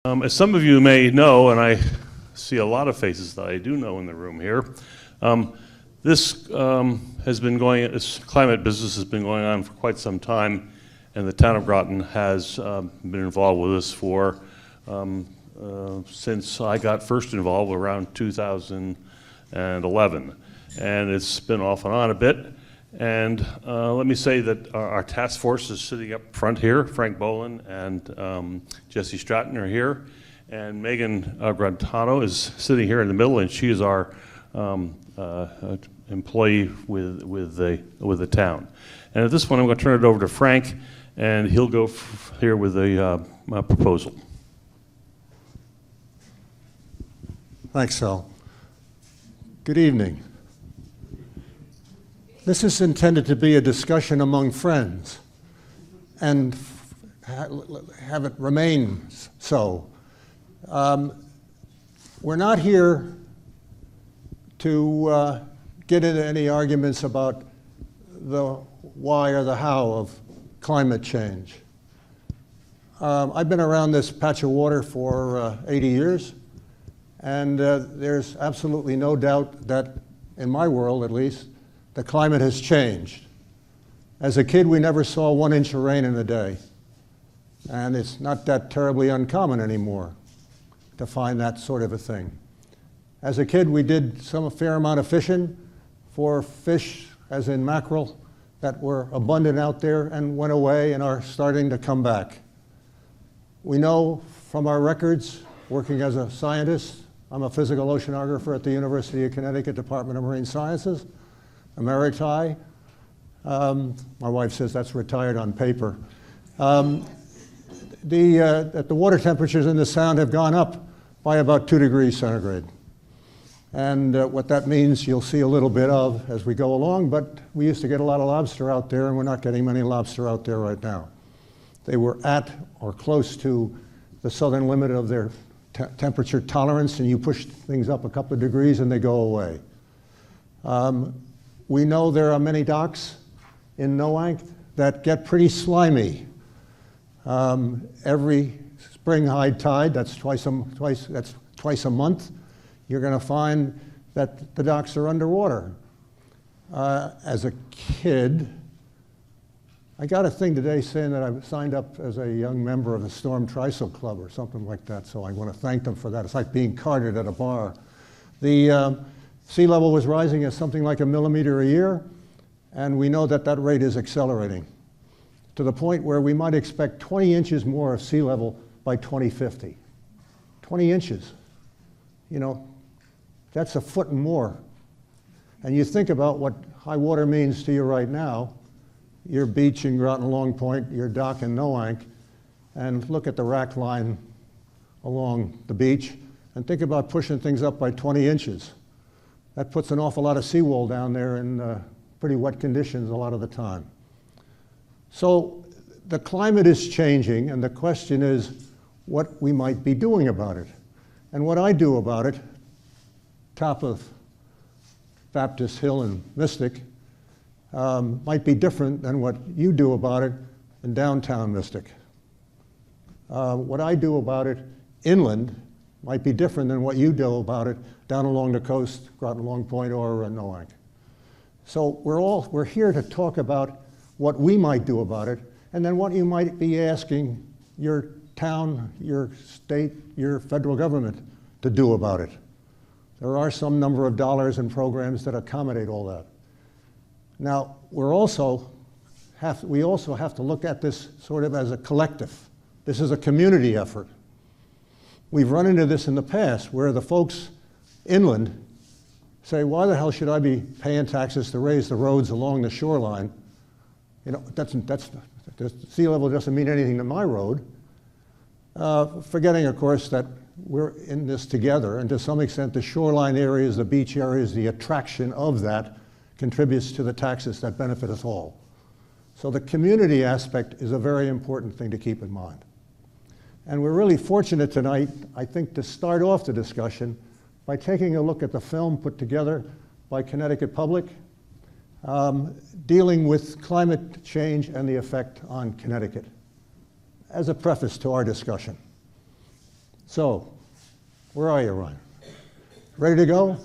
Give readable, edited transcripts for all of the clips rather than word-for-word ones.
As some of you may know, and I see a lot of faces that I do know in the room here, this climate business has been going on for quite some time, and the town of Groton has been involved with this for since I got first involved around 2011, and it's been off and on a bit. And let me say that our task force is sitting up front here. Frank Bolin and Jesse Stratton are here, and Megan Grantano is sitting here in the middle, and she is our employee with the town. And at this point, I'm going to turn it over to Frank, and he'll go here with a proposal. Thanks, Sal. Good evening. This is intended to be a discussion among friends and have it remain so. We're not here to get into any arguments about the why or the how of climate change. I've been around this patch of water for 80 years, and there's absolutely no doubt that, in my world at least, the climate has changed. As a kid, we never saw 1 inch of rain in a day. And it's not that terribly uncommon anymore to find that sort of a thing. As a kid, we did a fair amount of fishing for fish, as in mackerel, that were abundant out there and went away and are starting to come back. We know from our records, working as a scientist, I'm a physical oceanographer at the University of Connecticut Department of Marine Sciences, emeriti. My wife says that's retired on paper. That the water temperatures in the Sound have gone up by about 2 degrees centigrade. And what that means, you'll see a little bit of as we go along, but we used to get a lot of lobster out there, and we're not getting many lobster out there right now. They were at or close to the southern limit of their temperature tolerance, and you push things up a couple of degrees and they go away. We know there are many docks in Noank that get pretty slimy. Every spring high tide, that's twice a month, you're going to find that the docks are underwater. As a kid, I got a thing today saying that I signed up as a young member of the Storm Trysail Club or something like that, so I want to thank them for that. It's like being carded at a bar. The sea level was rising at something like 1 millimeter a year, and we know that that rate is accelerating to the point where we might expect 20 inches more of sea level by 2050. 20 inches, you know, that's a foot and more. And you think about what high water means to you right now, your beach in Groton Long Point, your dock in Noank, and look at the rack line along the beach, and think about pushing things up by 20 inches. That puts an awful lot of seawall down there in pretty wet conditions a lot of the time. So the climate is changing, and the question is what we might be doing about it. And what I do about it, top of Baptist Hill and Mystic, might be different than what you do about it in downtown Mystic. What I do about it inland might be different than what you do about it down along the coast, Groton Long Point or Noank. So we're here to talk about what we might do about it, and then what you might be asking your town, your state, your federal government to do about it. There are some number of dollars and programs that accommodate all that. Now, we also have to look at this sort of as a collective. This is a community effort. We've run into this in the past where the folks inland say, why the hell should I be paying taxes to raise the roads along the shoreline? You know, the sea level doesn't mean anything to my road. Forgetting, of course, that we're in this together, and to some extent the shoreline areas, the beach areas, the attraction of that contributes to the taxes that benefit us all. So the community aspect is a very important thing to keep in mind. And we're really fortunate tonight, I think, to start off the discussion by taking a look at the film put together by Connecticut Public, dealing with climate change and the effect on Connecticut, as a preface to our discussion. So, where are you, Ryan? Ready to go?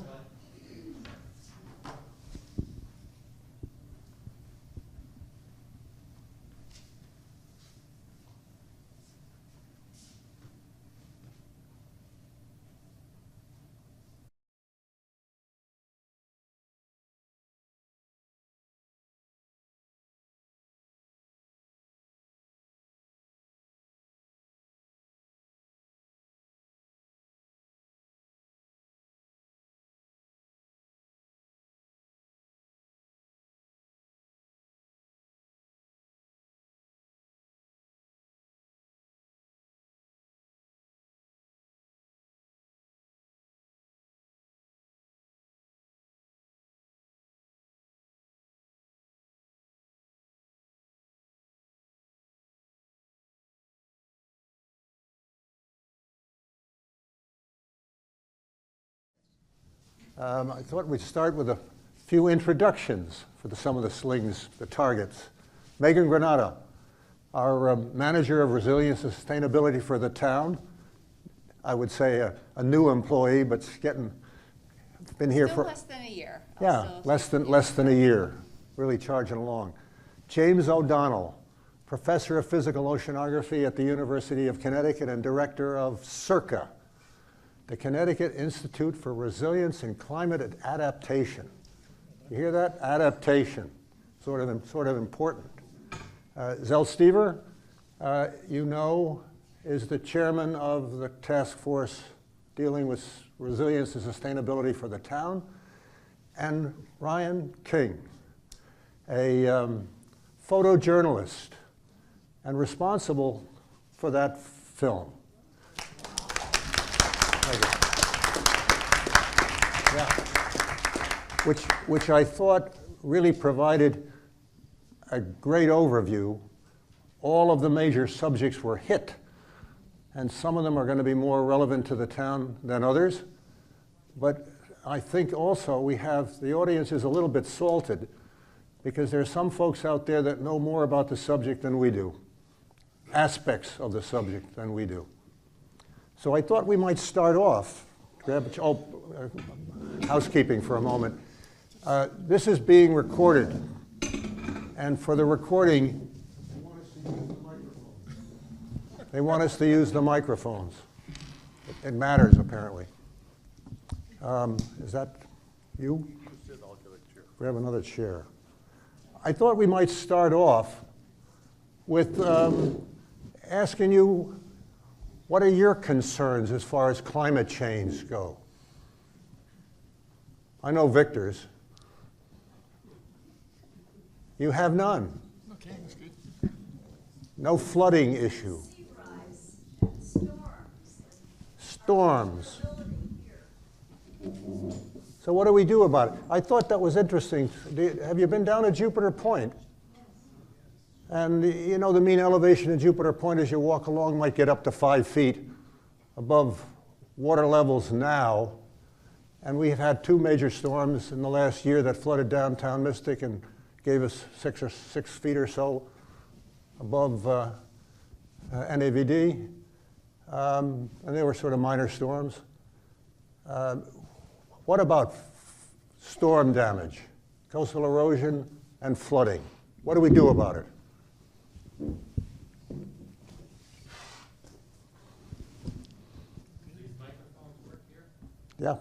I thought we'd start with a few introductions for some of the slings, the targets. Megan Granata, our Manager of Resilience and Sustainability for the town. I would say a new employee, but been here Still for less than a year. less than a year, really charging along. James O'Donnell, Professor of Physical Oceanography at the University of Connecticut and Director of CIRCA, the Connecticut Institute for Resilience and Climate Adaptation. You hear that? Adaptation, sort of important. Zell Stever, you know, is the chairman of the task force dealing with resilience and sustainability for the town. And Ryan King, a photojournalist and responsible for that film. Yeah. Which I thought really provided a great overview. All of the major subjects were hit, and some of them are going to be more relevant to the town than others. But I think also the audience is a little bit salted because there's some folks out there that know more about the subject than we do, aspects of the subject than we do. So I thought we might start off, housekeeping for a moment. This is being recorded, and for the recording, they want us to use the microphones. It matters, apparently. Is that you? Grab another chair. I thought we might start off with asking you, what are your concerns as far as climate change go? I know Victor's. You have none. Okay, that's good. No flooding issue. Sea rise and Storms. So what do we do about it? I thought that was interesting. Have you been down at Jupiter Point? And you know, the mean elevation at Jupiter Point as you walk along might get up to 5 feet above water levels now. And we have had 2 major storms in the last year that flooded downtown Mystic and gave us 6 feet or so above NAVD. And they were sort of minor storms. What about storm damage, coastal erosion, and flooding? What do we do about it? These microphones work here? Yeah.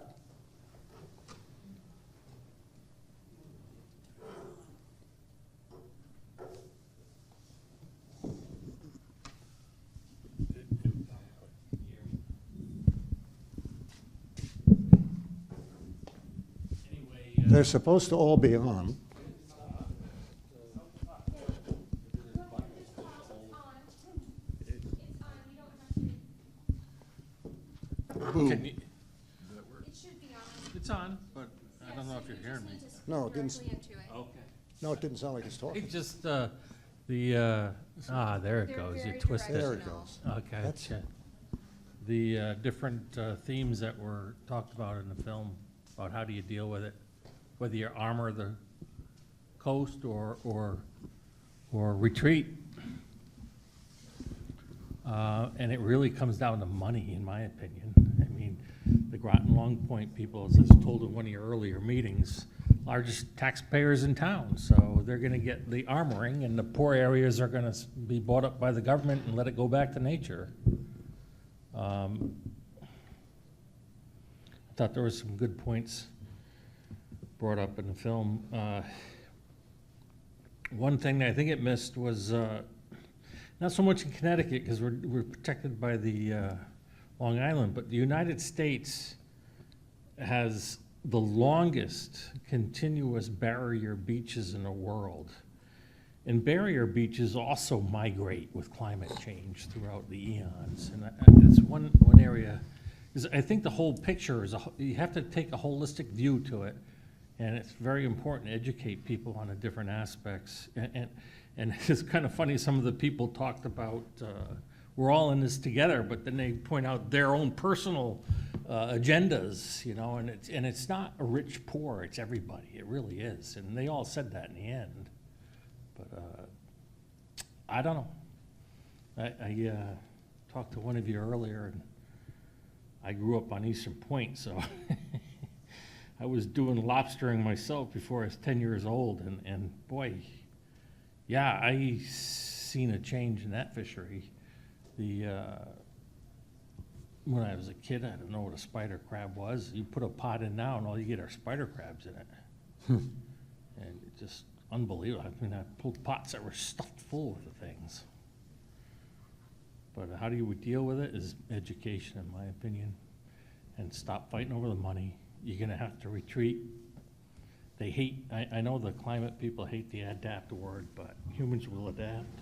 They're supposed to all be on. Can you, It should be on. it's on, but I don't know if you're hearing me. No, it didn't. Directly into it. Okay. No, it didn't sound like it's talking. It just, there it They're goes, you very twist it. There it directional. goes. Okay, That's- gotcha. The different themes that were talked about in the film, about how do you deal with it, whether you armor the coast or retreat. And it really comes down to money, in my opinion. I mean, the Groton Long Point people, as I was told in one of your earlier meetings, largest taxpayers in town, so they're gonna get the armoring, and the poor areas are gonna be bought up by the government and let it go back to nature. I thought there were some good points brought up in the film. One thing that I think it missed was, not so much in Connecticut, because we're protected by the Long Island, but the United States has the longest continuous barrier beaches in the world. And barrier beaches also migrate with climate change throughout the eons. And that's one area, is I think the whole picture is, you have to take a holistic view to it. And it's very important to educate people on the different aspects. And it's kind of funny, some of the people talked about, we're all in this together, but then they point out their own personal agendas, you know, and it's not a rich poor, it's everybody, it really is. And they all said that in the end. But I don't know. I talked to one of you earlier, and I grew up on Eastern Point, so I was doing lobstering myself before I was 10 years old, and boy, yeah, I seen a change in that fishery. When I was a kid, I didn't know what a spider crab was. You put a pot in now, and all you get are spider crabs in it. And it's just unbelievable. I mean, I pulled pots that were stuffed full of the things. But how do you deal with it is education, in my opinion, and stop fighting over the money. You're gonna have to retreat. They hate, I know the climate people hate the adapt word, but humans will adapt.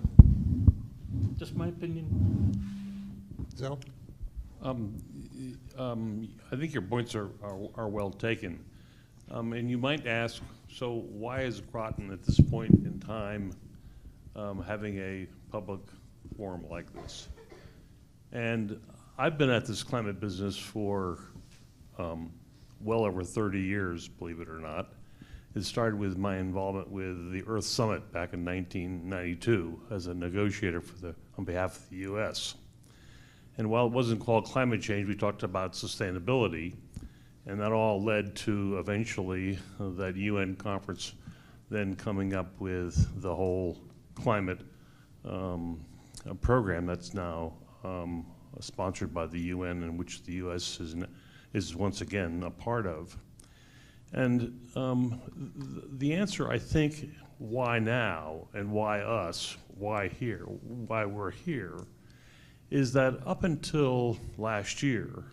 Just my opinion. So, I think your points are well taken. And you might ask, so why is Groton at this point in time having a public forum like this? And I've been at this climate business for well over 30 years, believe it or not. It started with my involvement with the Earth Summit back in 1992 as a negotiator on behalf of the US. And while it wasn't called climate change, we talked about sustainability, and that all led to eventually that UN conference then coming up with the whole climate program that's now sponsored by the UN, and which the US is once again a part of. And the answer, I think, why now and why us, why here, why we're here, is that up until last year,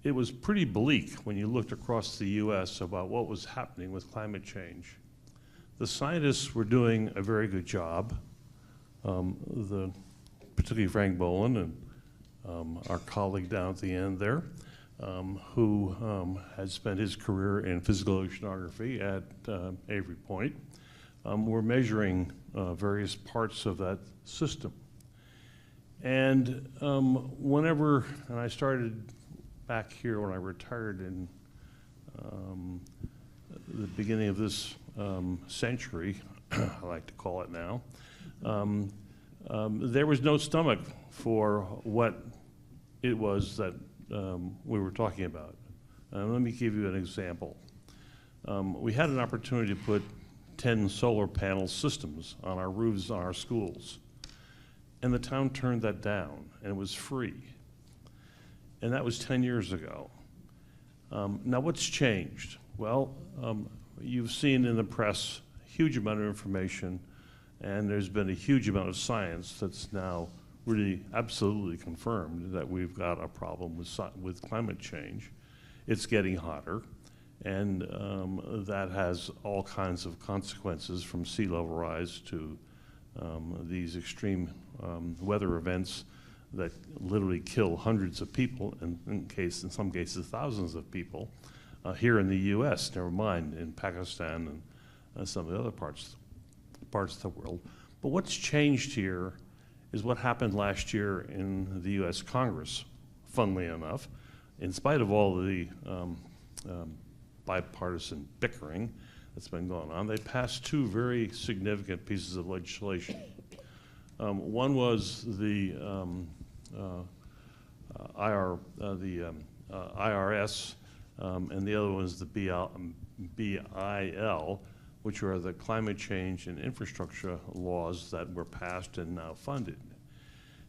it was pretty bleak when you looked across the US about what was happening with climate change. The scientists were doing a very good job, particularly Frank Bolin and our colleague down at the end there, who had spent his career in physical oceanography at Avery Point, were measuring various parts of that system. And and I started back here when I retired in the beginning of this century, I like to call it now, there was no stomach for what it was that we were talking about. Let me give you an example. We had an opportunity to put 10 solar panel systems on our roofs on our schools. And the town turned that down, and it was free. And that was 10 years ago. Now what's changed? Well, you've seen in the press a huge amount of information, and there's been a huge amount of science that's now really absolutely confirmed that we've got a problem with climate change. It's getting hotter, and that has all kinds of consequences, from sea level rise to these extreme weather events that literally kill hundreds of people, and in some cases thousands of people, here in the US, never mind in Pakistan and some of the other parts of the world. But what's changed here is what happened last year in the US Congress, funnily enough. In spite of all the bipartisan bickering that's been going on, they passed two very significant pieces of legislation. One was the IRS, and the other one is the BIL, which are the climate change and infrastructure laws that were passed and now funded.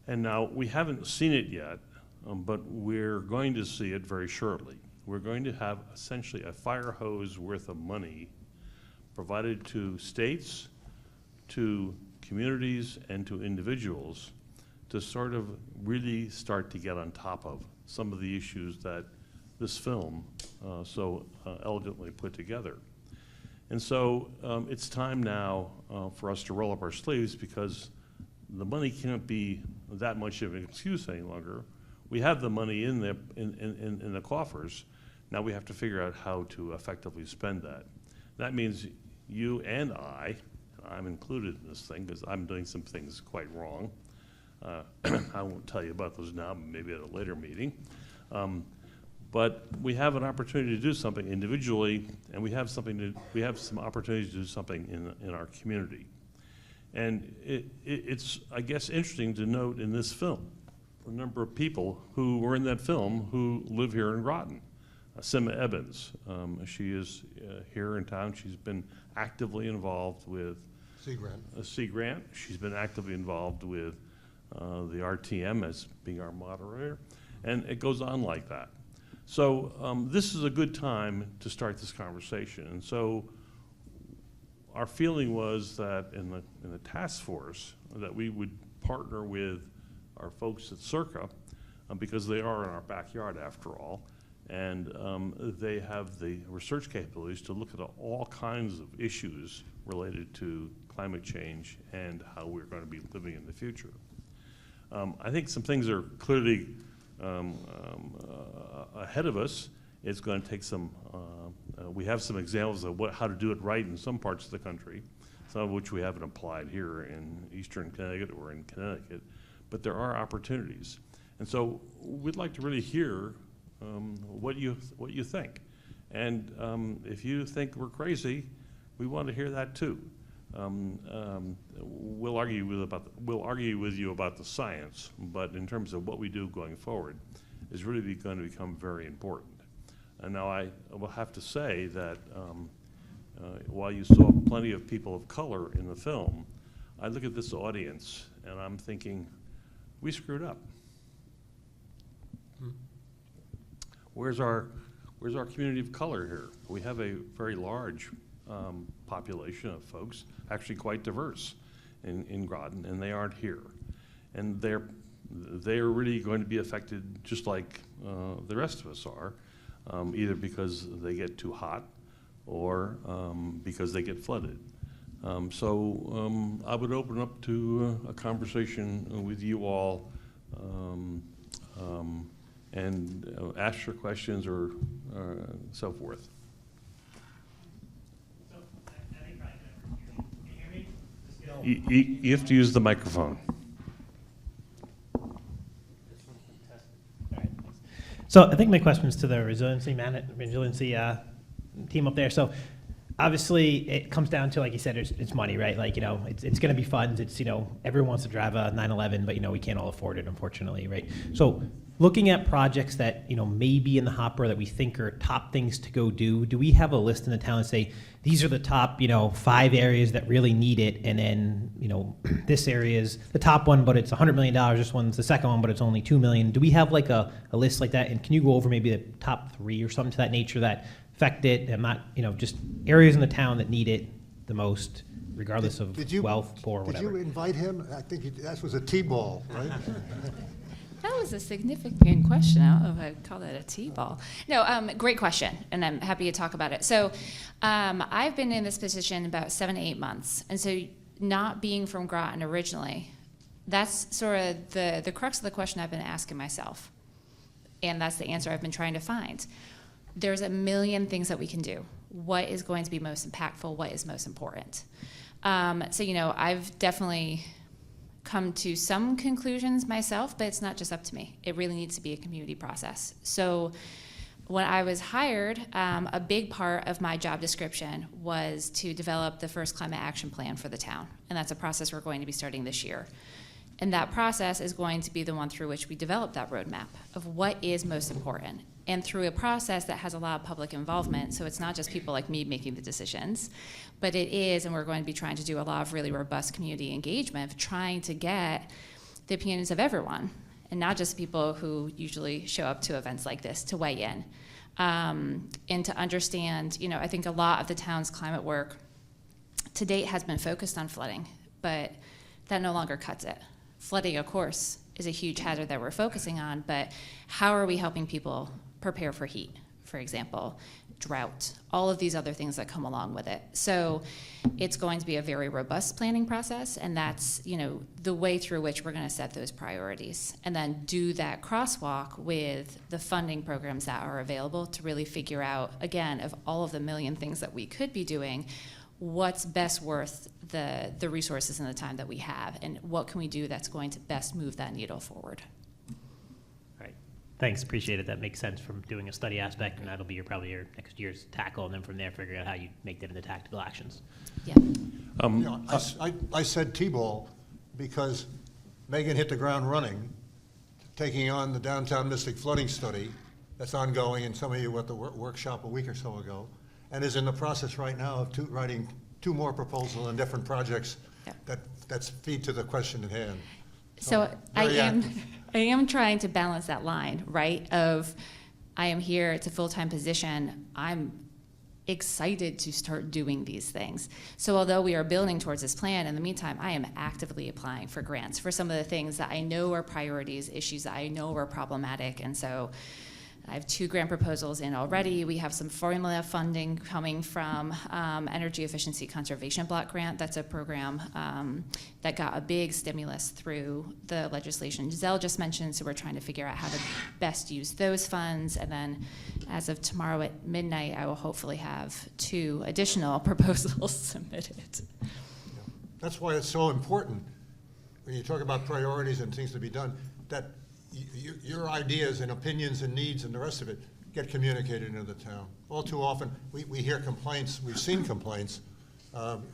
And now, we haven't seen it yet, but we're going to see it very shortly. We're going to have essentially a fire hose worth of money provided to states, to communities, and to individuals to sort of really start to get on top of some of the issues that this film so elegantly put together. And so it's time now for us to roll up our sleeves, because the money can't be that much of an excuse any longer. We have the money in the coffers. Now we have to figure out how to effectively spend that. That means you and I'm included in this thing because I'm doing some things quite wrong. I won't tell you about those now, maybe at a later meeting. But we have an opportunity to do something individually, and we have some opportunities to do something in our community. And it's, I guess, interesting to note in this film the number of people who were in that film who live here in Groton. Sima Evans, she is here in town. She's been actively involved with Sea Grant. She's been actively involved with the RTM as being our moderator, and it goes on like that. So this is a good time to start this conversation. And so our feeling was that in the task force that we would partner with our folks at Circa, because they are in our backyard after all, and they have the research capabilities to look at all kinds of issues related to climate change and how we're going to be living in the future. I think some things are clearly ahead of us. It's going to take some, we have some examples of how to do it right in some parts of the country, some of which we haven't applied here in Eastern Connecticut or in Connecticut, but there are opportunities. And so we'd like to really hear what you think. And if you think we're crazy, we want to hear that too. We'll argue with you about the science, but in terms of what we do going forward is really going to become very important. And now I will have to say that while you saw plenty of people of color in the film, I look at this audience and I'm thinking, we screwed up. Where's our community of color here? We have a very large population of folks, actually quite diverse in Groton, and they aren't here. And they're really going to be affected just like the rest of us are, either because they get too hot or because they get flooded. So I would open up to a conversation with you all and ask your questions or so forth. You have to use the microphone. So I think my question is to the resiliency team up there. So obviously it comes down to, like you said, it's money, right? Like, it's going to be funds. It's, everyone wants to drive a 911, but, we can't all afford it, unfortunately, right? So looking at projects that, may be in the hopper that we think are top things to go do we have a list in the town and say, these are the top, 5 areas that really need it, and then, this area is the top one, but it's $100 million. This one's the second one, but it's only $2 million. Do we have like a list like that? And can you go over maybe the top 3 or something to that nature that affect it, and not, just areas in the town that need it the most, regardless of wealth, poor, whatever? Did you invite him? I think that was a T-ball, right? That was a significant question. I don't know if I'd call that a T-ball. No, great question, and I'm happy to talk about it. So I've been in this position about 7 to 8 months, and so not being from Groton originally, that's sort of the crux of the question I've been asking myself, and that's the answer I've been trying to find. There's a million things that we can do. What is going to be most impactful? What is most important? So, I've definitely come to some conclusions myself, but it's not just up to me. It really needs to be a community process. So when I was hired, a big part of my job description was to develop the first climate action plan for the town. And that's a process we're going to be starting this year. And that process is going to be the one through which we develop that roadmap of what is most important. And through a process that has a lot of public involvement, so it's not just people like me making the decisions, but it is, and we're going to be trying to do a lot of really robust community engagement, trying to get the opinions of everyone, and not just people who usually show up to events like this to weigh in. And to understand, you know, I think a lot of the town's climate work to date has been focused on flooding, but that no longer cuts it. Flooding, of course, is a huge hazard that we're focusing on, but how are we helping people prepare for heat, for example, drought, all of these other things that come along with it. So it's going to be a very robust planning process, and that's, you know, the way through which we're going to set those priorities, and then do that crosswalk with the funding programs that are available to really figure out, again, of all of the million things that we could be doing, what's best worth the resources and the time that we have, and what can we do that's going to best move that needle forward. All right, thanks, appreciate it. That makes sense from doing a study aspect, and that'll be probably your next year's tackle, and then from there figure out how you make that into tactical actions. Yeah. You know, I said T-ball because Megan hit the ground running, taking on the downtown Mystic flooding study that's ongoing, and some of you were at the workshop a week or so ago, and is in the process right now of writing 2 more proposals on different projects Yeah. that's feed to the question at hand. So I very am, active. I am trying to balance that line, right? Of I am here, it's a full-time position. I'm excited to start doing these things. So although we are building towards this plan, in the meantime, I am actively applying for grants for some of the things that I know are priorities, issues that I know are problematic. And so I have 2 grant proposals in already. We have some formula funding coming from Energy Efficiency Conservation Block Grant. That's a program that got a big stimulus through the legislation Giselle just mentioned, so we're trying to figure out how to best use those funds. And then as of tomorrow at midnight, I will hopefully have 2 additional proposals submitted. That's why it's so important, when you talk about priorities and things to be done, that your ideas and opinions and needs and the rest of it get communicated into the town. All too often, we hear complaints, we've seen complaints.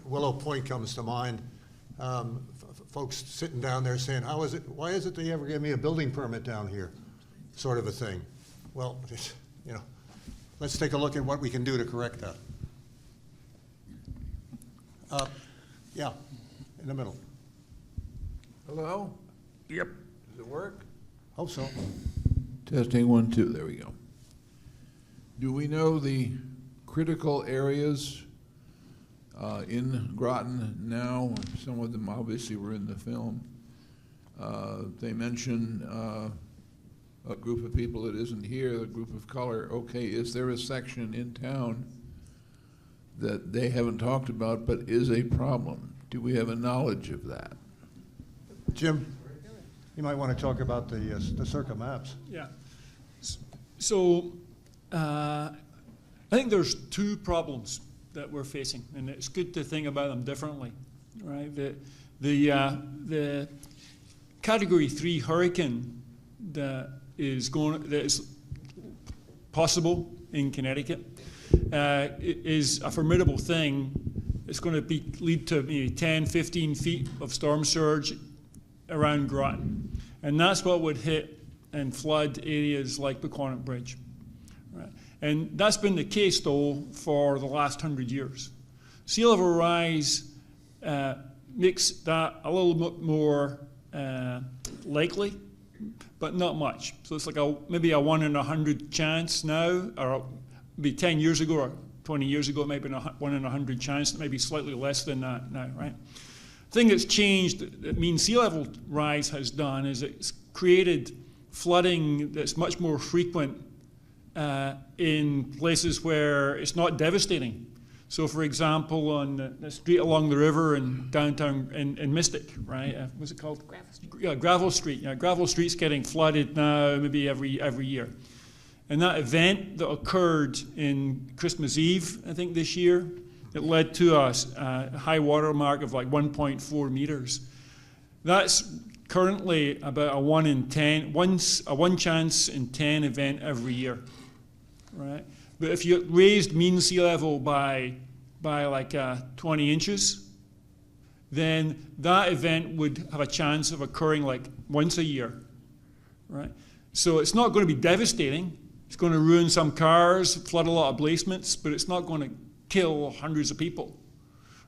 Willow Point comes to mind. Folks sitting down there saying, why is it they ever give me a building permit down here? Sort of a thing. Well, you know, let's take a look at what we can do to correct that. Yeah, in the middle. Hello? Yep. Does it work? Hope so. Testing 1, 2, there we go. Do we know the critical areas in Groton now? Some of them obviously were in the film. They mention a group of people that isn't here, a group of color. Okay, is there a section in town that they haven't talked about but is a problem? Do we have a knowledge of that? Jim, you might want to talk about the Circa maps. Yeah. So I think there's 2 problems that we're facing, and it's good to think about them differently, right? The Category 3 hurricane that is possible in Connecticut is a formidable thing. It's going to lead to maybe 10, 15 feet of storm surge around Groton. And that's what would hit and flood areas like Buchanan Bridge. Right? And that's been the case, though, for the last 100 years. Sea level rise makes that a little bit more likely, but not much. So it's like maybe a 1 in 100 chance now, or maybe 10 years ago or 20 years ago, maybe a 1 in 100 chance, maybe slightly less than that now, right? The thing that's changed, that means sea level rise has done, is it's created flooding that's much more frequent in places where it's not devastating. So, for example, on the street along the river in downtown in Mystic, right? What's it called? Gravel Street. Yeah, Gravel Street. Yeah, Gravel Street's getting flooded now, maybe every year. And that event that occurred in Christmas Eve, I think this year, it led to a high water mark of like 1.4 meters. That's currently about a 1 chance in 10 event every year, right? But if you raised mean sea level by like 20 inches, then that event would have a chance of occurring like once a year, right? So it's not going to be devastating. It's going to ruin some cars, flood a lot of basements, but it's not going to kill hundreds of people,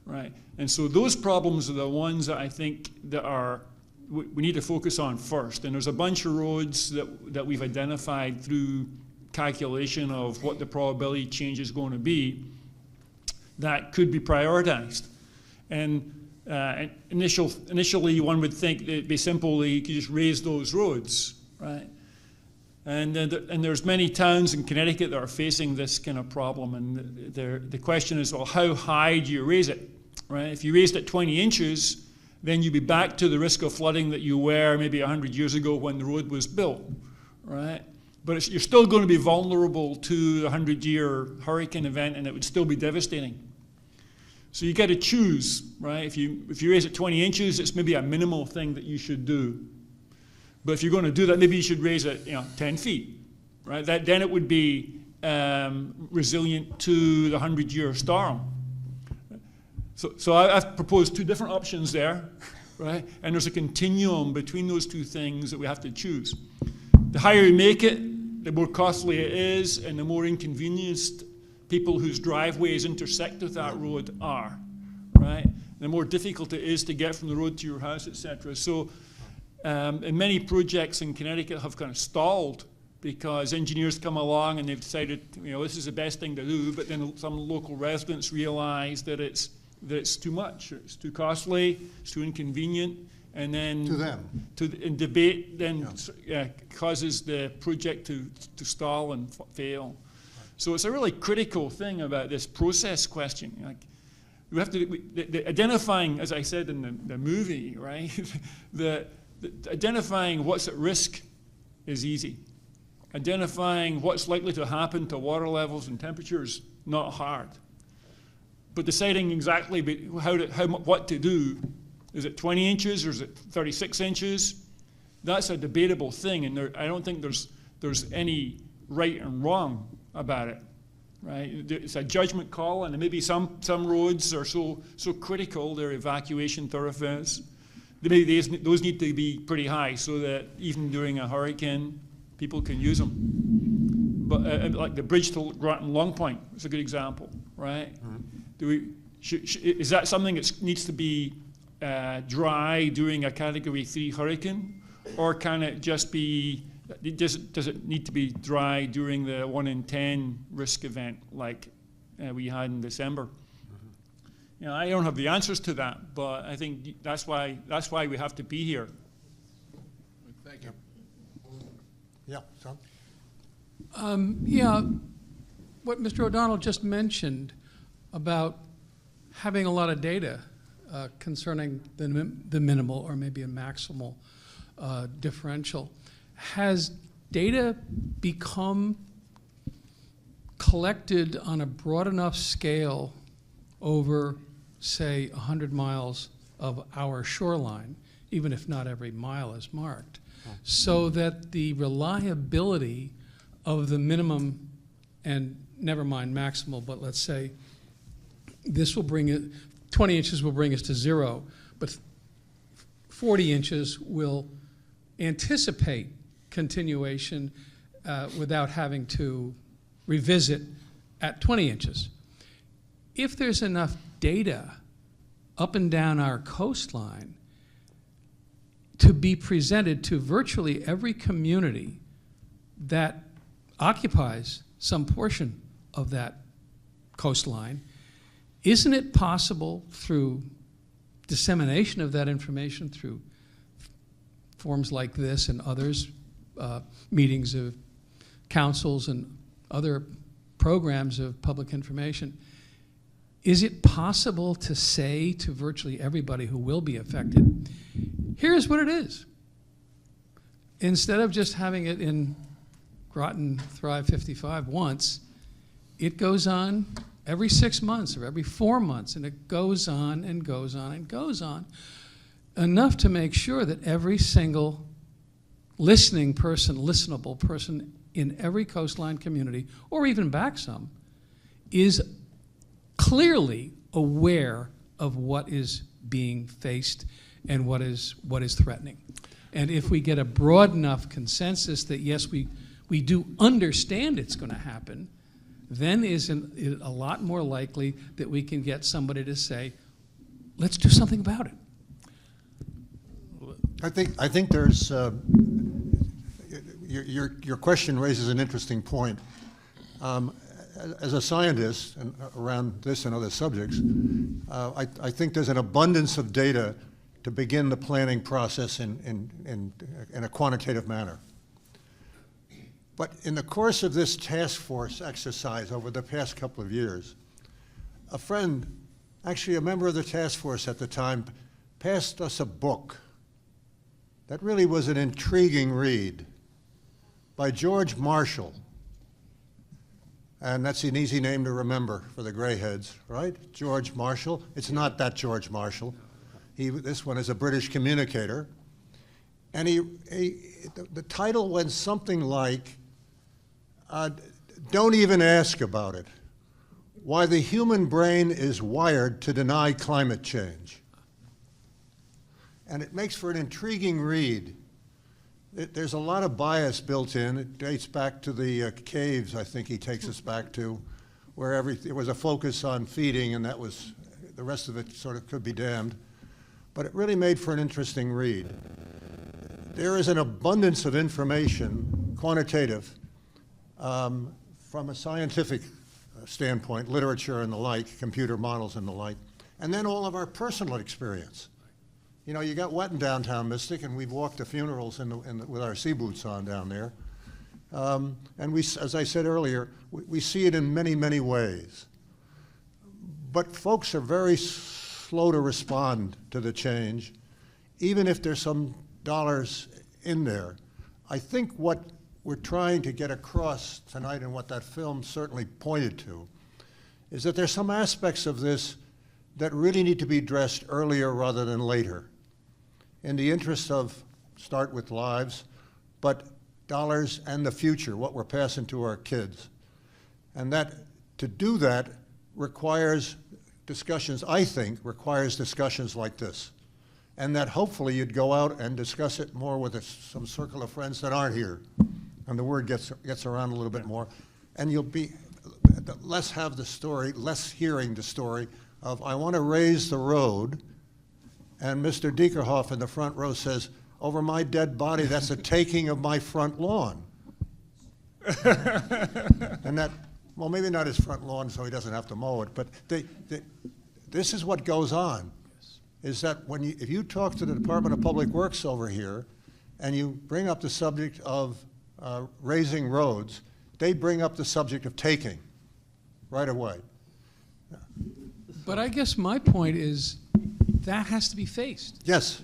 right? And so those problems are the ones that I think that we need to focus on first. And there's a bunch of roads that we've identified through calculation of what the probability change is going to be that could be prioritized. And initially, one would think it'd be simple, you could just raise those roads, right? And there's many towns in Connecticut that are facing this kind of problem. And the question is, well, how high do you raise it, right? If you raised it 20 inches, then you'd be back to the risk of flooding that you were maybe 100 years ago when the road was built, right? But you're still going to be vulnerable to the 100-year hurricane event, and it would still be devastating. So you got to choose, right? If you raise it 20 inches, it's maybe a minimal thing that you should do. But if you're going to do that, maybe you should raise it, 10 feet, right? Then it would be resilient to the 100-year storm. So I've proposed two different options there, right? And there's a continuum between those two things that we have to choose. The higher you make it, the more costly it is, and the more inconvenienced people whose driveways intersect with that road are, right? The more difficult it is to get from the road to your house, etc. So, and many projects in Connecticut have kind of stalled because engineers come along and they've decided, this is the best thing to do, but then some local residents realize that it's too much, it's too costly, it's too inconvenient, and then To them. And debate then causes the project to stall and fail. So it's a really critical thing about this process question. Like, we have to identifying, as I said in the movie, right? Identifying what's at risk is easy. Identifying what's likely to happen to water levels and temperatures, not hard. But deciding exactly what to do, is it 20 inches or is it 36 inches? That's a debatable thing, and I don't think there's any right and wrong about it, right? It's a judgment call, and maybe some roads are so critical, they're evacuation thoroughfares. Those need to be pretty high so that even during a hurricane, people can use them. But like the bridge to Groton Long Point is a good example, right? Mm-hmm. Is that something that needs to be dry during a Category 3 hurricane, or can it just be? Does it need to be dry during the 1 in 10 risk event like we had in December? I don't have the answers to that, but I think that's why we have to be here. Thank you. Yeah, Sean? What Mr. O'Donnell just mentioned about having a lot of data concerning the minimal or maybe a maximal differential. Has data become collected on a broad enough scale over, say, 100 miles of our shoreline, even if not every mile is marked, so that the reliability of the minimum, and never mind maximal, but let's say this will bring it, 20 inches will bring us to 0, but 40 inches will anticipate continuation without having to revisit at 20 inches. If there's enough data up and down our coastline to be presented to virtually every community that occupies some portion of that coastline, isn't it possible through dissemination of that information through forms like this and others, meetings of councils and other programs of public information, is it possible to say to virtually everybody who will be affected, here's what it is? Instead of just having it in Groton Thrive 55 once, it goes on every 6 months or every 4 months, and it goes on and goes on and goes on, enough to make sure that every single listenable person in every coastline community, or even back some, is clearly aware of what is being faced and what is threatening. And if we get a broad enough consensus that yes, we do understand it's going to happen, then isn't it a lot more likely that we can get somebody to say, let's do something about it. I think there's, your question raises an interesting point. As a scientist and around this and other subjects, I think there's an abundance of data to begin the planning process in a quantitative manner. But in the course of this task force exercise over the past couple of years, a friend, actually a member of the task force at the time, passed us a book that really was an intriguing read by George Marshall. And that's an easy name to remember for the grayheads, right? George Marshall. It's not that George Marshall. This one is a British communicator. And the title went something like, Don't Even Ask About It, Why the Human Brain is Wired to Deny Climate Change. And it makes for an intriguing read. There's a lot of bias built in. It dates back to the caves, I think he takes us back to, where there was a focus on feeding, and that was, the rest of it sort of could be damned. But it really made for an interesting read. There is an abundance of information, quantitative, from a scientific standpoint, literature and the like, computer models and the like, and then all of our personal experience. You know, you got wet in downtown Mystic, and we've walked the funerals with our sea boots on down there. And we, as I said earlier, we see it in many, many ways. But folks are very slow to respond to the change, even if there's some dollars in there. I think what we're trying to get across tonight, and what that film certainly pointed to, is that there's some aspects of this that really need to be addressed earlier rather than later, in the interest of start with lives, but dollars and the future, what we're passing to our kids. And that, to do that, requires discussions, I think, requires discussions like this. And that hopefully you'd go out and discuss it more with some circle of friends that aren't here. And the word gets around a little bit more. And you'll be less hearing the story of, I want to raise the road, and Mr. Diekerhoff in the front row says, over my dead body, that's a taking of my front lawn. And that, well, maybe not his front lawn so he doesn't have to mow it, but this is what goes on, is that if you talk to the Department of Public Works over here, and you bring up the subject of raising roads, they bring up the subject of taking right away. But I guess my point is that has to be faced. Yes,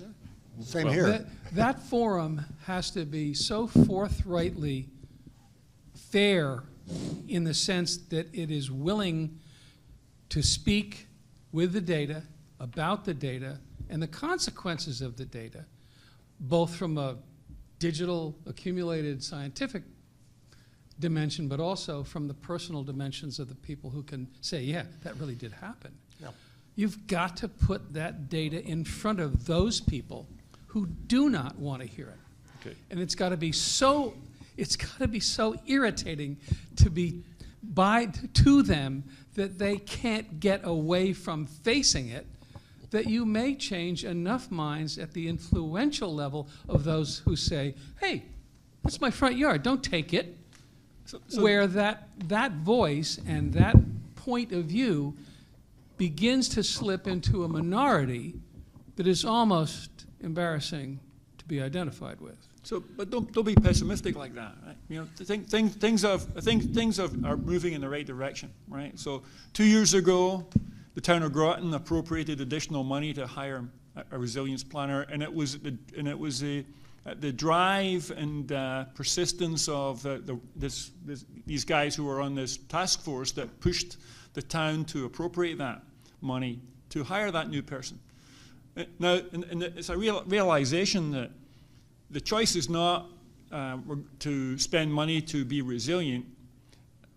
same here. That forum has to be so forthrightly fair in the sense that it is willing to speak with the data, about the data, and the consequences of the data, both from a digital accumulated scientific dimension, but also from the personal dimensions of the people who can say, yeah, that really did happen. Yeah. You've got to put that data in front of those people who do not want to hear it. Okay. And it's got to be so irritating to be to them that they can't get away from facing it, that you may change enough minds at the influential level of those who say, hey, that's my front yard, don't take it. Where that voice and that point of view begins to slip into a minority that is almost embarrassing to be identified with. So, but don't be pessimistic like that, right? You know, things are moving in the right direction, right? So 2 years ago, the town of Groton appropriated additional money to hire a resilience planner, and it was the drive and persistence of these guys who were on this task force that pushed the town to appropriate that money to hire that new person. Now, and it's a realization that the choice is not to spend money to be resilient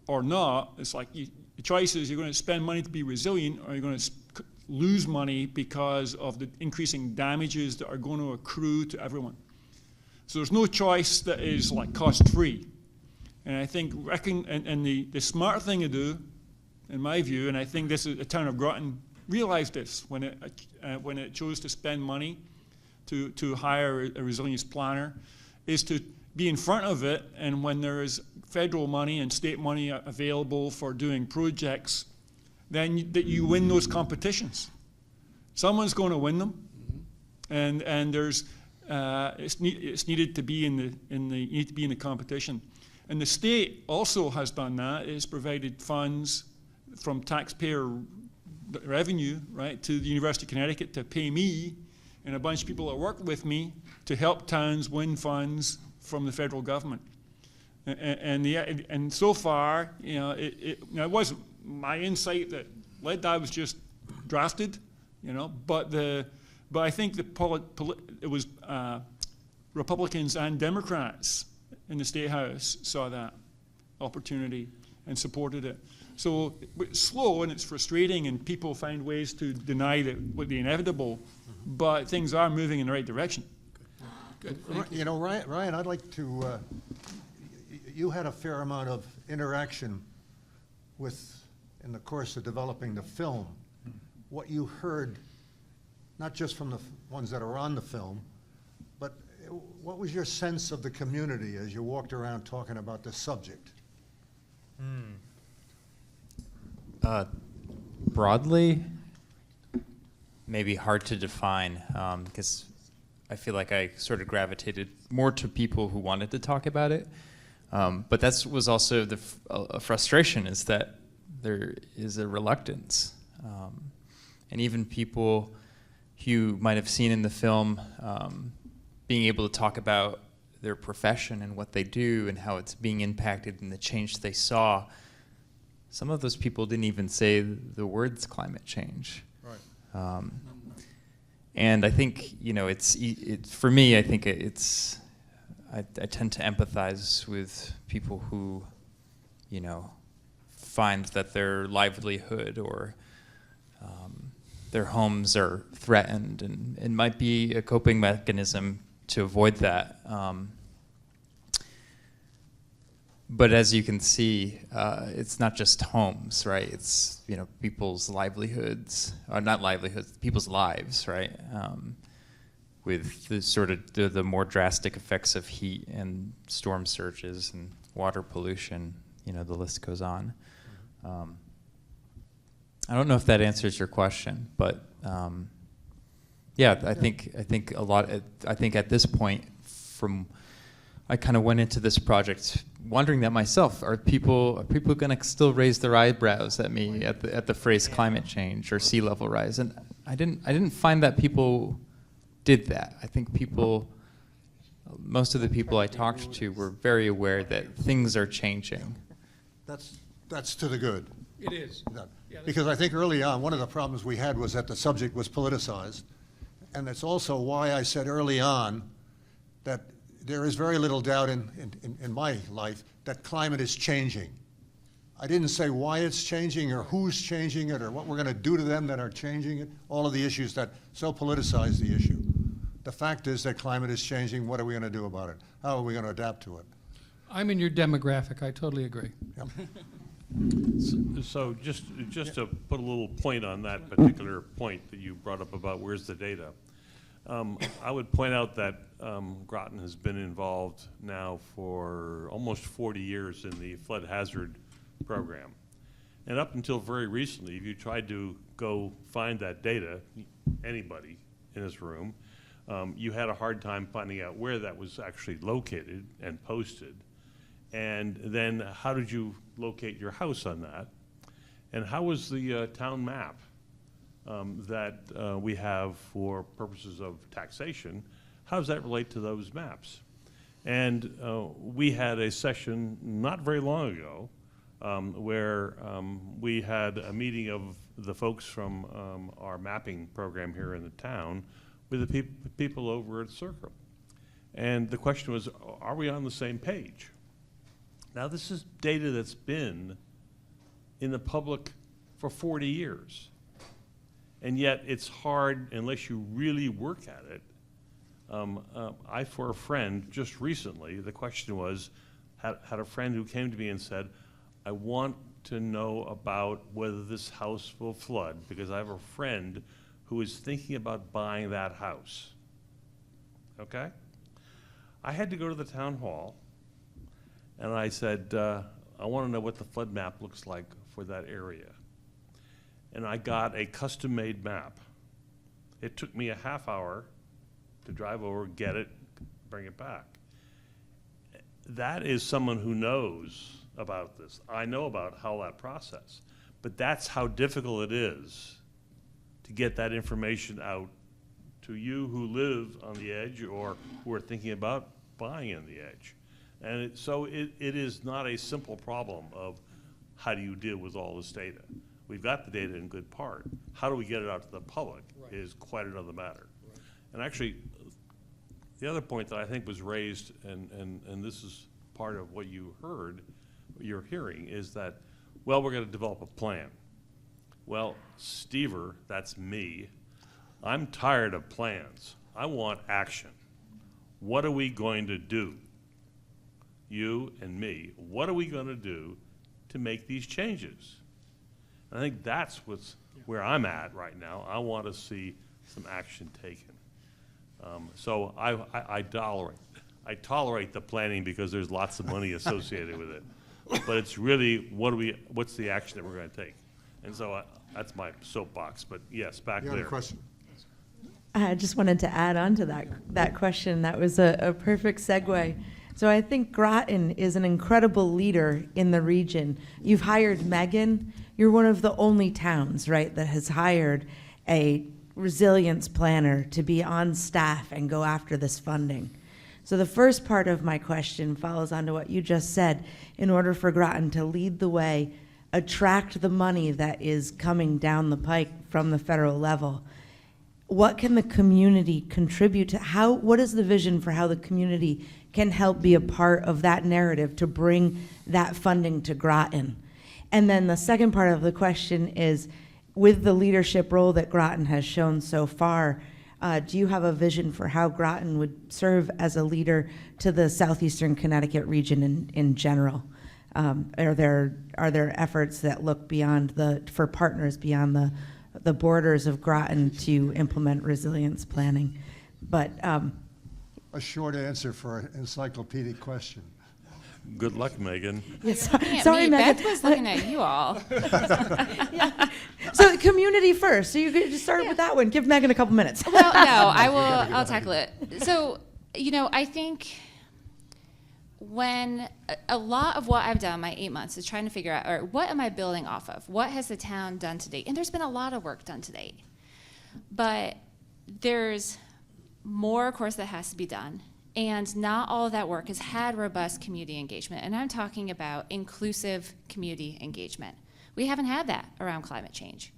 or not. It's like the choice is, you're going to spend money to be resilient, or you're going to lose money because of the increasing damages that are going to accrue to everyone. So there's no choice that is like cost-free. And I think the smart thing to do, in my view, and I think this is the town of Groton realized this when it chose to spend money to hire a resilience planner, is to be in front of it, and when there is federal money and state money available for doing projects, then that you win those competitions. Someone's going to win them, and there's it's needed to be in the competition. And the state also has done that. It's provided funds from taxpayer revenue, right, to the University of Connecticut to pay me and a bunch of people that work with me to help towns win funds from the federal government. And so far, you know, it wasn't my insight that led that was just drafted, you know, but I think it was Republicans and Democrats in the State House saw that opportunity and supported it. So it's slow and it's frustrating, and people find ways to deny the inevitable, but things are moving in the right direction. Good. You know, Ryan, I'd like to, you had a fair amount of interaction in the course of developing the film. What you heard, not just from the ones that are on the film, but what was your sense of the community as you walked around talking about this subject? Broadly, maybe hard to define, because I feel like I sort of gravitated more to people who wanted to talk about it. But that was also a frustration, is that there is a reluctance. And even people who might have seen in the film being able to talk about their profession and what they do and how it's being impacted and the change they saw, some of those people didn't even say the words climate change. Right. And I think, you know, for me, I think I tend to empathize with people who, you know, find that their livelihood or their homes are threatened, and it might be a coping mechanism to avoid that. But as you can see, it's not just homes, right? It's, you know, people's livelihoods, or not livelihoods, people's lives, right? With the sort of the more drastic effects of heat and storm surges and water pollution, you know, the list goes on. I don't know if that answers your question, but yeah, I think a lot. I think at this point, I kind of went into this project wondering that myself. Are people going to still raise their eyebrows at me at the phrase climate change or sea level rise? And I didn't find that people did that. I think most of the people I talked to were very aware that things are changing. That's to the good. It is. Because I think early on, one of the problems we had was that the subject was politicized. And that's also why I said early on that there is very little doubt in my life that climate is changing. I didn't say why it's changing or who's changing it or what we're going to do to them that are changing it, all of the issues that so politicize the issue. The fact is that climate is changing. What are we going to do about it? How are we going to adapt to it? I'm in your demographic. I totally agree. Yep. So just to put a little point on that particular point that you brought up about where's the data, I would point out that Groton has been involved now for almost 40 years in the flood hazard program. And up until very recently, if you tried to go find that data, anybody in this room, you had a hard time finding out where that was actually located and posted. And then how did you locate your house on that? And how was the town map that we have for purposes of taxation, how does that relate to those maps? And we had a session not very long ago where we had a meeting of the folks from our mapping program here in the town with the people over at Circle. And the question was, are we on the same page? Now, this is data that's been in the public for 40 years. And yet, it's hard unless you really work at it. For a friend, just recently, the question was, had a friend who came to me and said, I want to know about whether this house will flood, because I have a friend who is thinking about buying that house. Okay? I had to go to the town hall, and I said, I want to know what the flood map looks like for that area. And I got a custom-made map. It took me a half hour to drive over, get it, bring it back. That is someone who knows about this. I know about how that process, but that's how difficult it is to get that information out to you who live on the edge or who are thinking about buying on the edge. And so it is not a simple problem of how do you deal with all this data. We've got the data in good part. How do we get it out to the public is quite another matter. And actually, the other point that I think was raised, and this is part of what you heard, what you're hearing, is that, well, we're going to develop a plan. Well, Stever, that's me, I'm tired of plans. I want action. What are we going to do? You and me, what are we going to do to make these changes? I think that's where I'm at right now. I want to see some action taken. So I tolerate the planning because there's lots of money associated with it. But it's really, what's the action that we're going to take? And so that's my soapbox. But yes, back You there. have a question? I just wanted to add on to that question. That was a perfect segue. So I think Groton is an incredible leader in the region. You've hired Megan. You're one of the only towns, right, that has hired a resilience planner to be on staff and go after this funding. So the first part of my question follows on to what you just said. In order for Groton to lead the way, attract the money that is coming down the pike from the federal level, what can the community contribute to? What is the vision for how the community can help be a part of that narrative to bring that funding to Groton? And then the second part of the question is, with the leadership role that Groton has shown so far, do you have a vision for how Groton would serve as a leader to the southeastern Connecticut region in general? Are there efforts that look beyond for partners beyond the borders of Groton to implement resilience planning? But A short answer for an encyclopedic question. Good luck, Megan. yes, Can't sorry, me. Megan. Beth was looking at you all. Yeah. So community first. So you could just start with that one. Give Megan a couple minutes. Well, no, I'll tackle it. So, I think when a lot of what I've done my 8 months is trying to figure out, all right, what am I building off of? What has the town done to date? And there's been a lot of work done to date. But there's more, of course, that has to be done. And not all of that work has had robust community engagement. And I'm talking about inclusive community engagement. We haven't had that around climate change,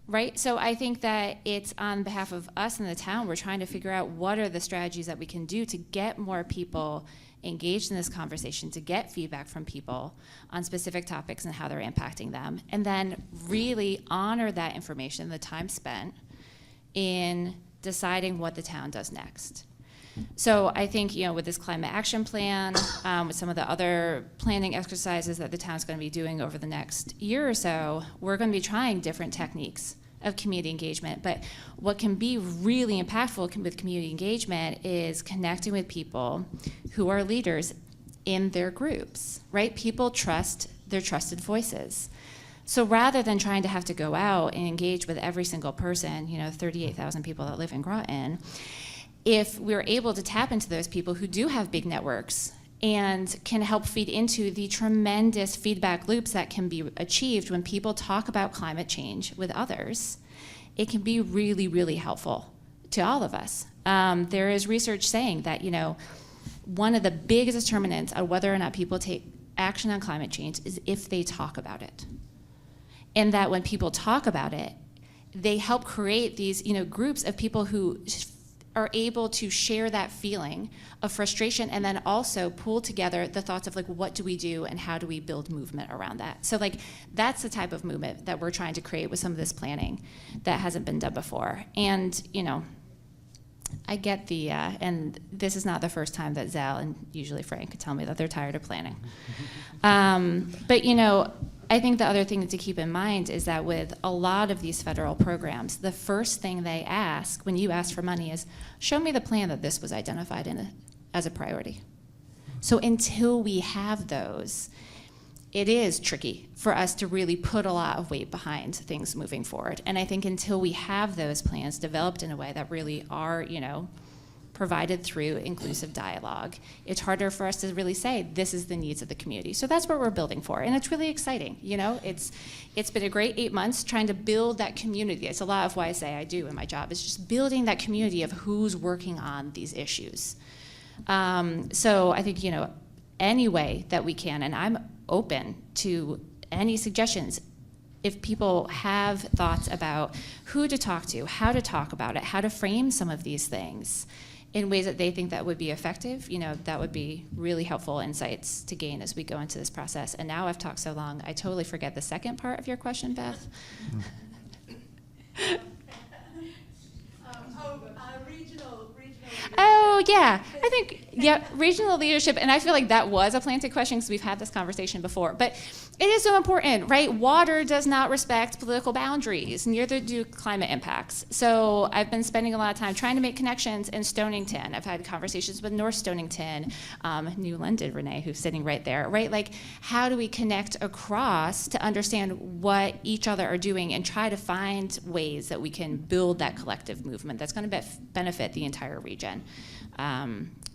right? So I think that it's on behalf of us in the town, we're trying to figure out what are the strategies that we can do to get more people engaged in this conversation, to get feedback from people on specific topics and how they're impacting them, and then really honor that information, the time spent in deciding what the town does next. So I think, with this climate action plan, with some of the other planning exercises that the town's going to be doing over the next year or so, we're going to be trying different techniques of community engagement. But what can be really impactful with community engagement is connecting with people who are leaders in their groups, right? People trust their trusted voices. So rather than trying to have to go out and engage with every single person, 38,000 people that live in Groton, if we're able to tap into those people who do have big networks and can help feed into the tremendous feedback loops that can be achieved when people talk about climate change with others, it can be really, really helpful to all of us. There is research saying that, one of the biggest determinants of whether or not people take action on climate change is if they talk about it. And that when people talk about it, they help create these, groups of people who are able to share that feeling of frustration and then also pull together the thoughts of like, what do we do and how do we build movement around that? So like, that's the type of movement that we're trying to create with some of this planning that hasn't been done before. And, you know, I get the, and this is not the first time that Zal and usually Frank could tell me that they're tired of planning. But, you know, I think the other thing to keep in mind is that with a lot of these federal programs, the first thing they ask when you ask for money is, show me the plan that this was identified as a priority. So until we have those, it is tricky for us to really put a lot of weight behind things moving forward. And I think until we have those plans developed in a way that really are, you know, provided through inclusive dialogue, it's harder for us to really say, this is the needs of the community. So that's what we're building for. And it's really exciting. You know, it's been a great 8 months trying to build that community. It's a lot of what I say I do in my job, is just building that community of who's working on these issues. So I think, you know, any way that we can, and I'm open to any suggestions. If people have thoughts about who to talk to, how to talk about it, how to frame some of these things in ways that they think that would be effective, you know, that would be really helpful insights to gain as we go into this process. And now I've talked so long, I totally forget the second part of your question, Beth. Oh, yeah. I think, yeah, regional leadership, and I feel like that was a planted question because we've had this conversation before, but it is so important, right? Water does not respect political boundaries, neither do climate impacts. So I've been spending a lot of time trying to make connections in Stonington. I've had conversations with North Stonington, New London, Renee, who's sitting right there, right? Like, how do we connect across to understand what each other are doing and try to find ways that we can build that collective movement that's going to benefit the entire region?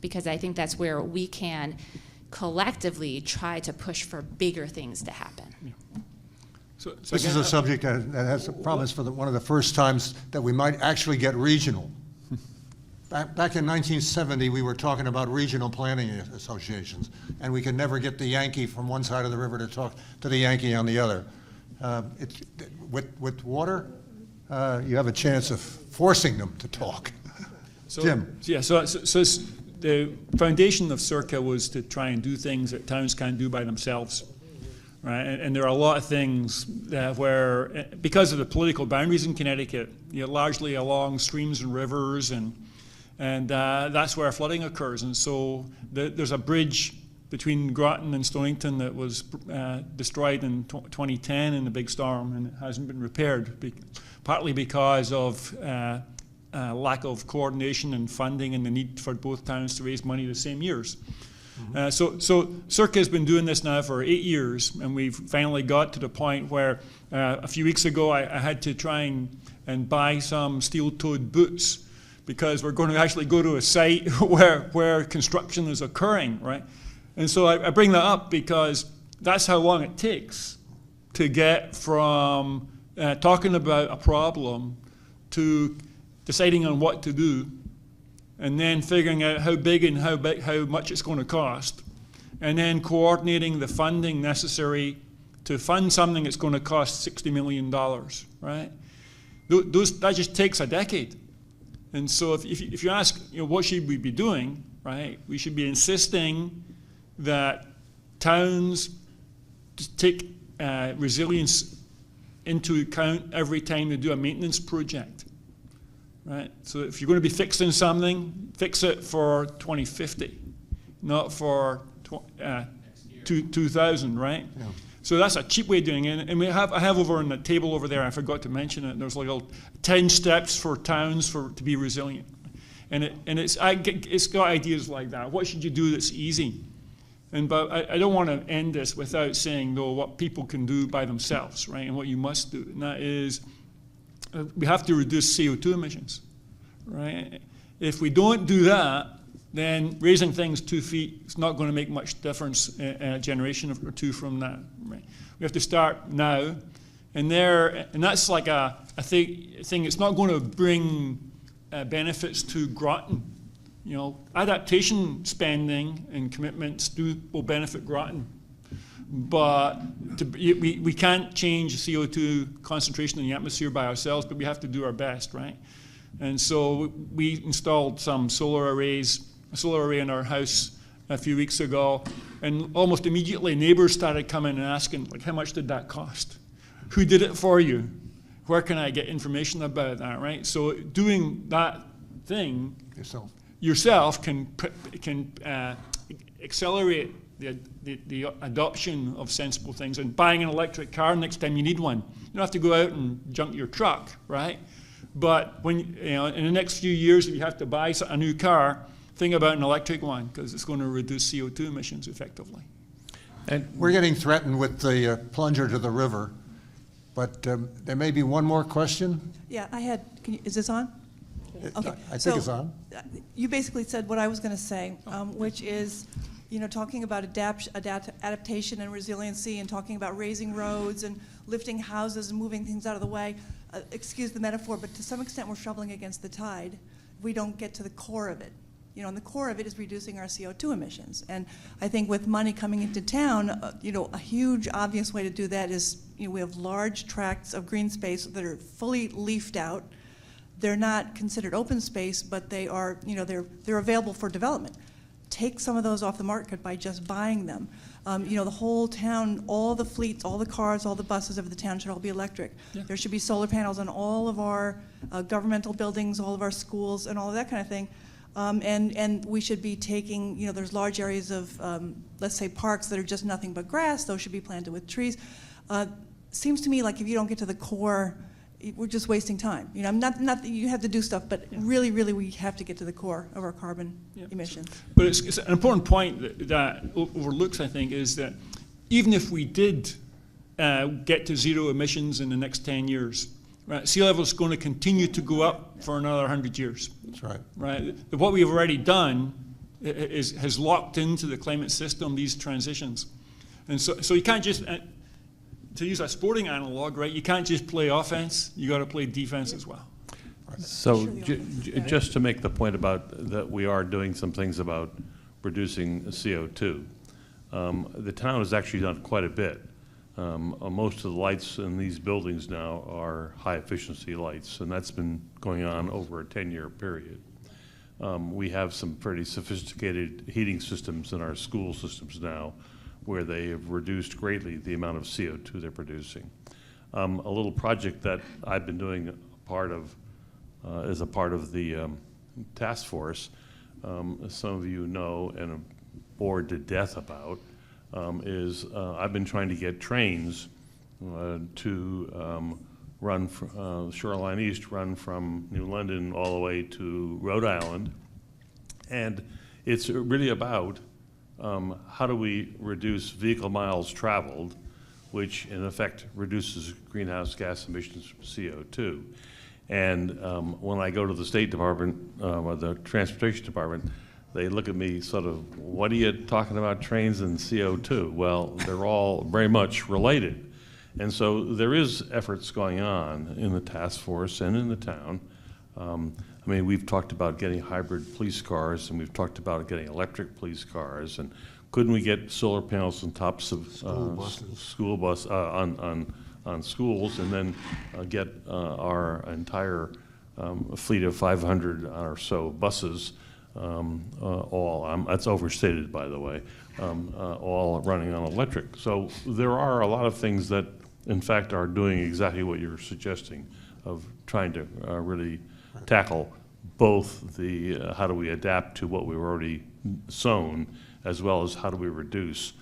Because I think that's where we can collectively try to push for bigger things to happen. So This is a subject that has a promise for one of the first times that we might actually get regional. Back in 1970, we were talking about regional planning associations, and we could never get the Yankee from one side of the river to talk to the Yankee on the other. With water, you have a chance of forcing them to talk. Jim. Yeah, so the foundation of Circa was to try and do things that towns can't do by themselves, right? And there are a lot of things where, because of the political boundaries in Connecticut, you know, largely along streams and rivers, and that's where flooding occurs. And so there's a bridge between Groton and Stonington that was destroyed in 2010 in the big storm, and it hasn't been repaired, partly because of lack of coordination and funding and the need for both towns to raise money the same years. So Circa has been doing this now for 8 years, and we've finally got to the point where a few weeks ago I had to try and buy some steel-toed boots because we're going to actually go to a site where construction is occurring, right? And so I bring that up because that's how long it takes to get from talking about a problem to deciding on what to do, and then figuring out how big and how much it's going to cost, and then coordinating the funding necessary to fund something that's going to cost $60 million, right? That just takes a decade. And so if you ask, you know, what should we be doing, right? We should be insisting that towns take resilience into account every time they do a maintenance project. Right? So if you're going to be fixing something, fix it for 2050, not for 2000, right? Yeah. So that's a cheap way of doing it. And I have over on the table over there, I forgot to mention it, there's like 10 steps for towns to be resilient. And it's got ideas like that. What should you do that's easy? But I don't want to end this without saying, though, what people can do by themselves, right? And what you must do. And that is, we have to reduce CO2 emissions, right? If we don't do that, then raising things 2 feet is not going to make much difference in a generation or two from now, right? We have to start now, and that's like a thing. It's not going to bring benefits to Groton. You know, adaptation spending and commitments will benefit Groton. But we can't change CO2 concentration in the atmosphere by ourselves, but we have to do our best, right? And so we installed some solar array in our house a few weeks ago, and almost immediately neighbors started coming and asking, like, how much did that cost? Who did it for you? Where can I get information about that, right? So doing that thing yourself can accelerate the adoption of sensible things. And buying an electric car next time you need one, you don't have to go out and junk your truck, right? But when in the next few years, if you have to buy a new car, think about an electric one, because it's going to reduce CO2 emissions effectively. And we're getting threatened with the plunger to the river, but there may be one more question. Yeah, I had, is this on? Okay. I think it's on. You basically said what I was going to say, which is, talking about adaptation and resiliency, and talking about raising roads and lifting houses and moving things out of the way. Excuse the metaphor, but to some extent we're shoveling against the tide. We don't get to the core of it. And the core of it is reducing our CO2 emissions. And I think with money coming into town, a huge obvious way to do that is, we have large tracts of green space that are fully leafed out. They're not considered open space, but they are, they're available for development. Take some of those off the market by just buying them. The whole town, all the fleets, all the cars, all the buses of the town should all be electric. Yeah. There should be solar panels on all of our governmental buildings, all of our schools, and all of that kind of thing. And we should be taking, there's large areas of, let's say, parks that are just nothing but grass. Those should be planted with trees. Seems to me like if you don't get to the core, we're just wasting time. Not that you have to do stuff, but really, we have to get to the core of our carbon emissions. But it's an important point that overlooks, I think, is that even if we did get to zero emissions in the next 10 years, right, sea level is going to continue to go up for another 100 years. That's right. Right. What we've already done has locked into the climate system these transitions, and so you can't just. To use a sporting analog, right? You can't just play offense. You got to play defense as well. So just to make the point about that, we are doing some things about reducing CO2. The town has actually done quite a bit. Most of the lights in these buildings now are high efficiency lights, and that's been going on over a 10-year period. We have some pretty sophisticated heating systems in our school systems now, where they have reduced greatly the amount of CO2 they're producing. A little project that I've been doing as a part of the task force, some of you know and are bored to death about, is I've been trying to get trains to run Shoreline East, run from New London all the way to Rhode Island. And it's really about how do we reduce vehicle miles traveled, which in effect reduces greenhouse gas emissions from CO2. And when I go to the State Department or the Transportation Department, they look at me sort of, what are you talking about trains and CO2? Well, they're all very much related. And so there is efforts going on in the task force and in the town. I mean, we've talked about getting hybrid police cars, and we've talked about getting electric police cars, and couldn't we get solar panels on tops of school bus on schools, and then get our entire fleet of 500 or so buses, that's overstated, by the way, all running on electric. So there are a lot of things that, in fact, are doing exactly what you're suggesting, of trying to really tackle both the how do we adapt to what we've already sown, as well as how do we reduce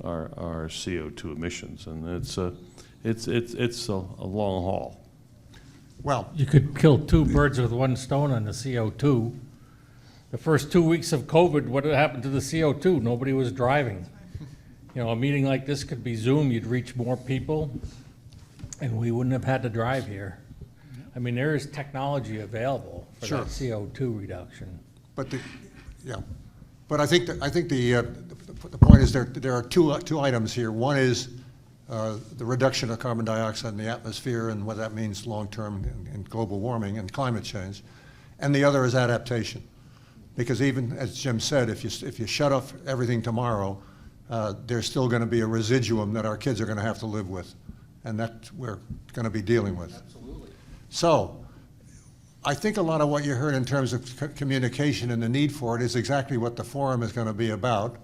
our CO2 emissions. And it's a long haul. Well, You could kill two birds with one stone on the CO2. The first 2 weeks of COVID, what happened to the CO2? Nobody was driving. A meeting like this could be Zoom, you'd reach more people, and we wouldn't have had to drive here. I mean, there is technology available for that CO2 reduction. But but I think the point is there are two items here. One is the reduction of carbon dioxide in the atmosphere and what that means long-term in global warming and climate change, and the other is adaptation. Because even as Jim said, if you shut off everything tomorrow, there's still going to be a residuum that our kids are going to have to live with, and that we're going to be dealing with. Absolutely. So I think a lot of what you heard in terms of communication and the need for it is exactly what the forum is going to be about.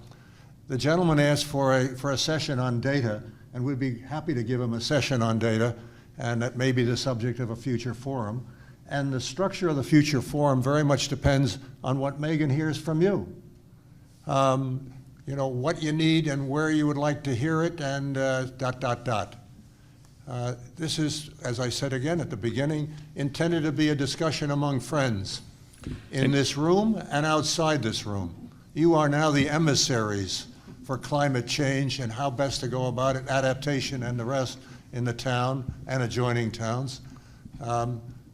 The gentleman asked for a session on data, and we'd be happy to give him a session on data, and that may be the subject of a future forum. And the structure of the future forum very much depends on what Megan hears from you. You know, what you need and where you would like to hear it, and ... This is, as I said again at the beginning, intended to be a discussion among friends in this room and outside this room. You are now the emissaries for climate change and how best to go about it, adaptation and the rest in the town and adjoining towns.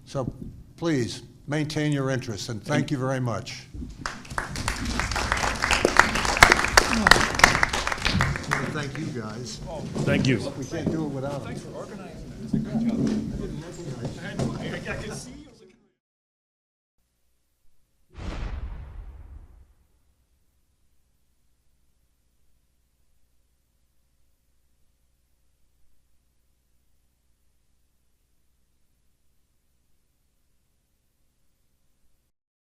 So please maintain your interest, and thank you very much. Thank you, guys. Thank you. We can't do it without them. Thanks for organizing it. It's a good job. I can see you.